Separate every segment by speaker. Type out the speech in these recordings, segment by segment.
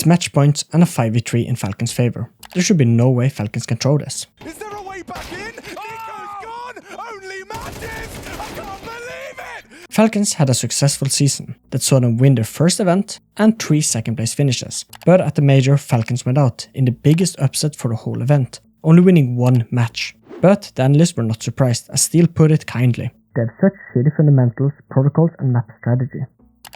Speaker 1: It's match points and a 5v3 in Falcons' favor. There should be no way Falcons can throw this.
Speaker 2: Is there a way back in? Nico's gone! Only matches! I can't believe it!
Speaker 1: Falcons had a successful season that saw them win their first event and 3 second place finishes. But at the major, Falcons went out in the biggest upset for the whole event, only winning 1 match. But the analysts were not surprised, as Steele put it kindly. They have such shitty fundamentals, protocols and map strategy.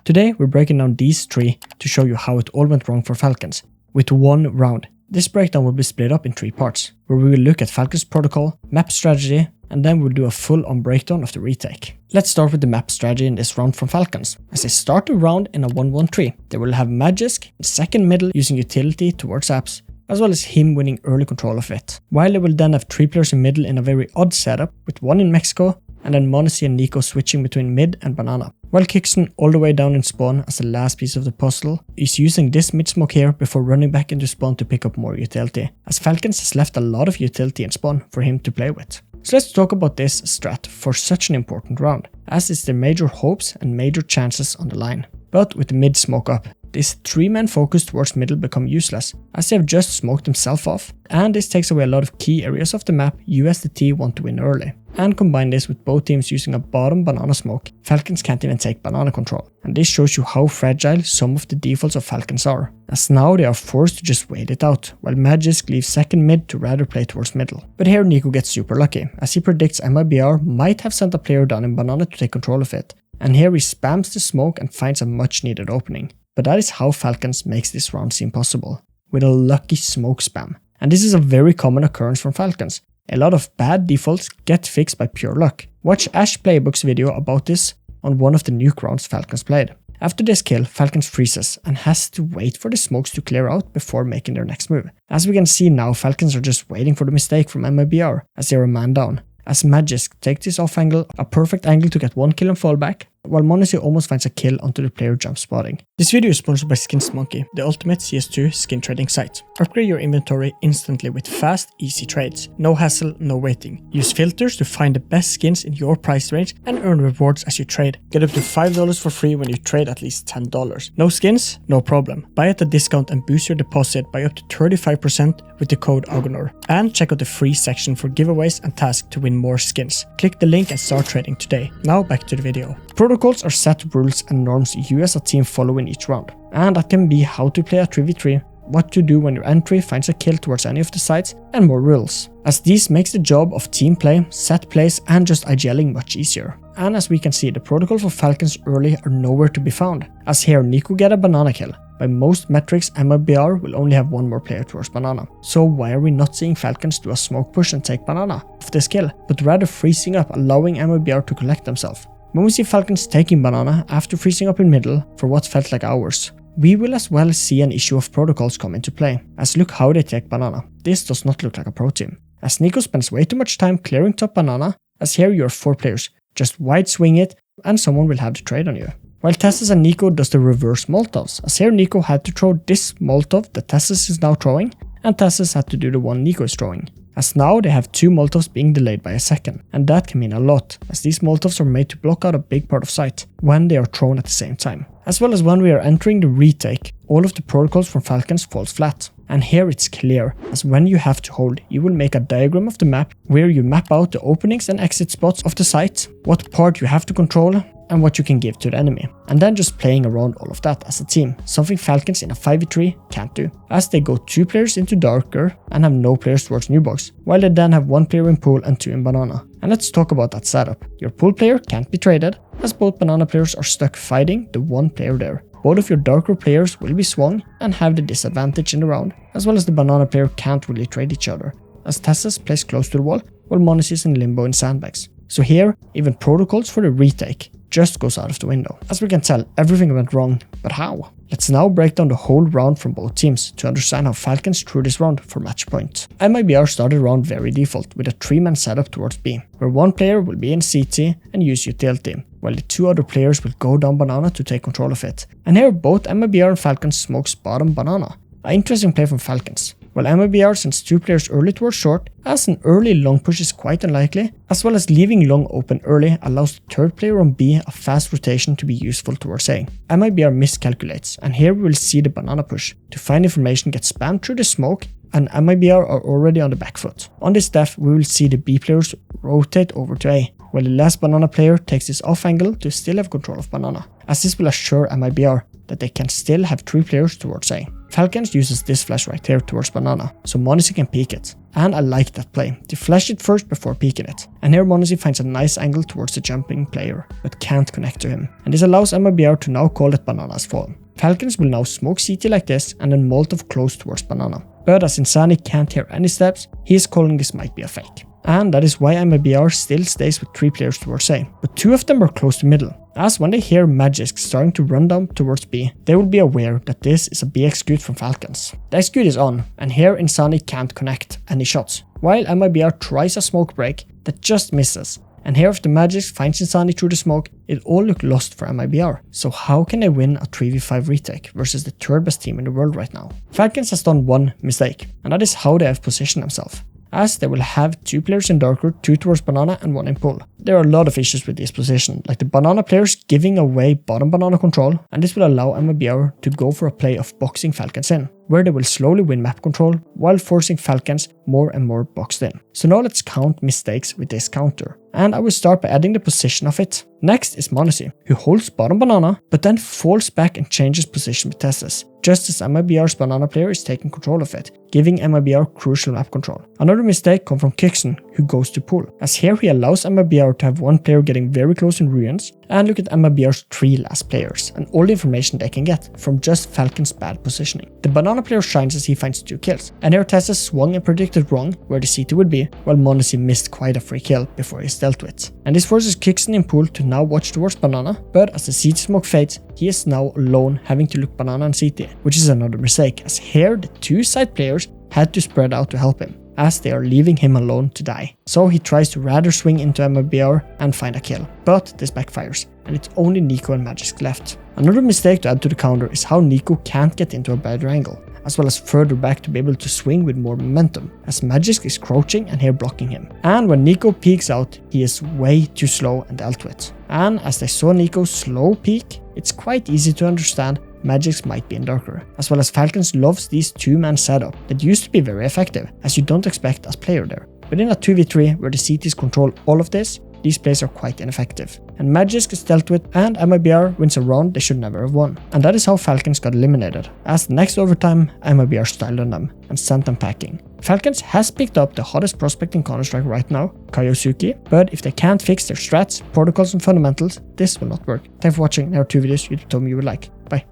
Speaker 1: Today we're breaking down these 3 to show you how it all went wrong for Falcons, with 1 round. This breakdown will be split up in 3 parts, where we will look at Falcons protocol, map strategy, and then we'll do a full-on breakdown of the retake. Let's start with the map strategy in this round from Falcons. As they start the round in a 1-1-3, they will have Magisk in second middle using utility towards apps, as well as him winning early control of it. While they will then have 3 players in middle in a very odd setup, with 1 in Mexico, and then Monacy and Nico switching between mid and banana. While Kixon all the way down in spawn as the last piece of the puzzle is using this mid smoke here before running back into spawn to pick up more utility, as Falcons has left a lot of utility in spawn for him to play with. So let's talk about this strat for such an important round, as it's their major hopes and major chances on the line. But with the mid smoke up, this 3-man focus towards middle become useless, as they have just smoked themselves off, and this takes away a lot of key areas of the map you as the T want to win early. And combine this with both teams using a bottom banana smoke, Falcons can't even take banana control. And this shows you how fragile some of the defaults of Falcons are, as now they are forced to just wait it out, while Magisk leaves second mid to rather play towards middle. But here Nico gets super lucky, as he predicts MIBR might have sent a player down in banana to take control of it, and here he spams the smoke and finds a much needed opening. But that is how Falcons makes this round seem possible, with a lucky smoke spam. And this is a very common occurrence from Falcons. A lot of bad defaults get fixed by pure luck. Watch Ash Playbook's video about this on one of the nuke rounds Falcons played. After this kill, Falcons freezes and has to wait for the smokes to clear out before making their next move. As we can see now, Falcons are just waiting for the mistake from MIBR as they are a man down. As Magisk takes this off angle, a perfect angle to get 1 kill and fall back, while Monacy almost finds a kill onto the player jump spotting. This video is sponsored by SkinsMonkey, the ultimate CS2 skin trading site. Upgrade your inventory instantly with fast, easy trades. No hassle, no waiting. Use filters to find the best skins in your price range and earn rewards as you trade. Get up to $5 for free when you trade at least $10. No skins? No problem. Buy at a discount and boost your deposit by up to 35% with the code AGONOR. And check out the free section for giveaways and tasks to win more skins. Click the link and start trading today. Now back to the video. Protocols are set rules and norms you as a team follow in each round, and that can be how to play a 3v3, what to do when your entry finds a kill towards any of the sides, and more rules, as these makes the job of team play, set plays and just IGLing much easier. And as we can see, the protocol for Falcons early are nowhere to be found, as here Nico get a banana kill. By most metrics, MIBR will only have 1 more player towards banana. So why are we not seeing Falcons do a smoke push and take banana off this kill, but rather freezing up, allowing MIBR to collect themselves? When we see Falcons taking banana after freezing up in middle for what felt like hours, we will as well see an issue of protocols come into play, as look how they take banana. This does not look like a pro team, as Nico spends way too much time clearing top banana, as here you are 4 players, just wide swing it and someone will have to trade on you. While Tessus and Nico does the reverse Molotovs, as here Nico had to throw this Molotov that Tessus is now throwing, and Tessus had to do the one Nico is throwing. As now they have 2 Molotovs being delayed by a second, and that can mean a lot, as these Molotovs are made to block out a big part of sight when they are thrown at the same time. As well as when we are entering the retake, all of the protocols from Falcons falls flat. And here it's clear, as when you have to hold, you will make a diagram of the map where you map out the openings and exit spots of the site, what part you have to control, and what you can give to the enemy, and then just playing around all of that as a team, something Falcons in a 5v3 can't do, as they go 2 players into darker and have no players towards new box, while they then have 1 player in pool and 2 in banana. And let's talk about that setup. Your pool player can't be traded, as both banana players are stuck fighting the 1 player there. Both of your darker players will be swung and have the disadvantage in the round, as well as the banana player can't really trade each other, as Tessus plays close to the wall while Monacy is in limbo in sandbags. So here, even protocols for the retake just goes out of the window. As we can tell, everything went wrong, but how? Let's now break down the whole round from both teams to understand how Falcons threw this round for match point. MIBR started round very default with a 3-man setup towards B, where 1 player will be in CT and use utility, while the 2 other players will go down banana to take control of it. And here both MIBR and Falcons smokes bottom banana. An interesting play from Falcons, while MIBR sends 2 players early towards short, as an early long push is quite unlikely, as well as leaving long open early allows the 3rd player on B a fast rotation to be useful towards A. MIBR miscalculates, and here we will see the banana push. To find information gets spammed through the smoke, and MIBR are already on the back foot. On this death, we will see the B players rotate over to A, while the last banana player takes this off angle to still have control of banana, as this will assure MIBR that they can still have 3 players towards A. Falcons uses this flash right here towards banana, so m0NESY can peek it. And I like that play, to flash it first before peeking it. And here m0NESY finds a nice angle towards the jumping player, but can't connect to him. And this allows MIBR to now call that banana has fallen. Falcons will now smoke CT like this and then Molotov close towards banana. But as Insani can't hear any steps, he is calling this might be a fake. And that is why MIBR still stays with 3 players towards A, but 2 of them are close to middle, as when they hear Magisk starting to run down towards B, they will be aware that this is a B execute from Falcons. The execute is on, and here Insani can't connect any shots, while MIBR tries a smoke break that just misses, and here if the Magisk finds Insani through the smoke, it all look lost for MIBR. So how can they win a 3v5 retake versus the 3rd best team in the world right now? Falcons has done one mistake, and that is how they have positioned themselves, as they will have 2 players in darker, 2 towards banana and 1 in pool. There are a lot of issues with this position, like the banana players giving away bottom banana control, and this will allow MIBR to go for a play of boxing Falcons in, where they will slowly win map control while forcing Falcons more and more boxed in. So now let's count mistakes with this counter, and I will start by adding the position of it. Next is m0NESY, who holds bottom banana, but then falls back and changes position with Tessus, just as MIBR's banana player is taking control of it, giving MIBR crucial map control. Another mistake comes from Kixon, who goes to pool, as here he allows MIBR to have 1 player getting very close in ruins, and look at MIBR's 3 last players, and all the information they can get from just Falcon's bad positioning. The banana player shines as he finds 2 kills, and here Tessus swung and predicted wrong where the CT would be, while m0NESY missed quite a free kill before he's dealt with. And this forces Kixon in pool to now watch towards banana, but as the CT smoke fades, he is now alone having to look banana and CT, which is another mistake, as here the 2 side players had to spread out to help him, as they are leaving him alone to die. So he tries to rather swing into MIBR and find a kill, but this backfires, and it's only Nico and Magisk left. Another mistake to add to the counter is how Nico can't get into a better angle, as well as further back to be able to swing with more momentum, as Magisk is crouching and here blocking him. And when Nico peeks out, he is way too slow and dealt with. And as they saw Nico's slow peek, it's quite easy to understand Magisk might be in darker, as well as Falcons loves these 2-man setup that used to be very effective, as you don't expect as player there. But in a 2v3 where the CTs control all of this, these plays are quite ineffective, and Magisk is dealt with, and MIBR wins a round they should never have won. And that is how Falcons got eliminated, as the next overtime MIBR styled on them and sent them packing. Falcons has picked up the hottest prospect in Counter-Strike right now, Kaiosuki, but if they can't fix their strats, protocols and fundamentals, this will not work. Thanks for watching, there are 2 videos you told me you would like. Bye.